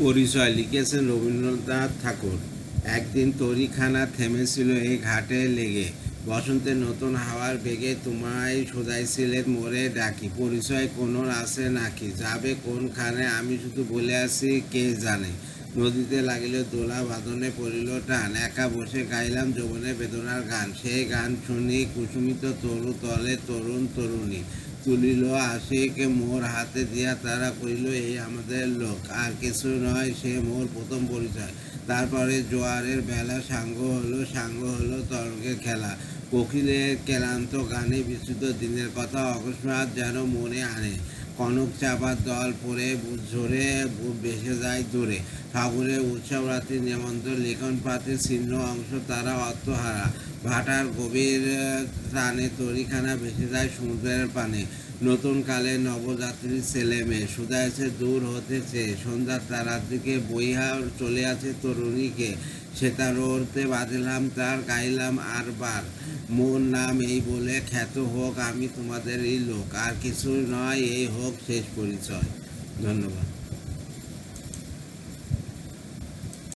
পরিচয় লিখেছেন রবীন্দ্রনাথ ঠাকুর। একদিন তরীখানা থেমেছিল এই ঘাটে লেগে, বসন্তের নতুন হাওয়ার বেগে তোমায় সোজাইছিলেন মোরে ডাকি। পরিচয় কোনো আছে নাকি, যাবে কোনখানে, আমি শুধু বলে আছি কে জানে। নদীতে লাগিল দোলা, বাঁধনে পড়িল টান, একা বসে গাইলাম যৌবনের বেদনার গান। সেই গান শুনি কুসুমিত তরু তলে তরুণ তরুণী তুলিল আশিক মোর হাতে দিয়া, তারা কইল এই আমাদের লোক, আর কিছু নয়, সে মোর প্রথম পরিচয়। তারপরে জোয়ারের বেলা সাঙ্গ হলো তরঙ্গের খেলা, কোকিলের ক্লান্ত গানে বিস্তৃত দিনের কথা অকস্মাৎ যেন মনে আনে। কনক চাপার দল পরে ঝরে ভেসে যায় দূরে, ঠাকুরের উৎসব রাত্রি নেমন্তন্ন লিখন পাতে ছিন্ন অংশ তারা অর্থহারা। ভাটার গভীর টানে তরীখানা ভেসে যায় সমুদ্রের পানে, নতুন কালে নবযাত্রী ছেলে মেয়ে শুধাইছে দূর হতে চেয়ে, সন্ধ্যার তারার দিকে বইহা চলে আছে তরুণীকে। সেতার ওরতে বাঁধিলাম তার, গাইলাম আর বার, মোর নাম এই বলে খ্যাত হোক আমি তোমাদেরই লোক, আর কিছু নয়, এই হোক শেষ পরিচয়। ধন্যবাদ।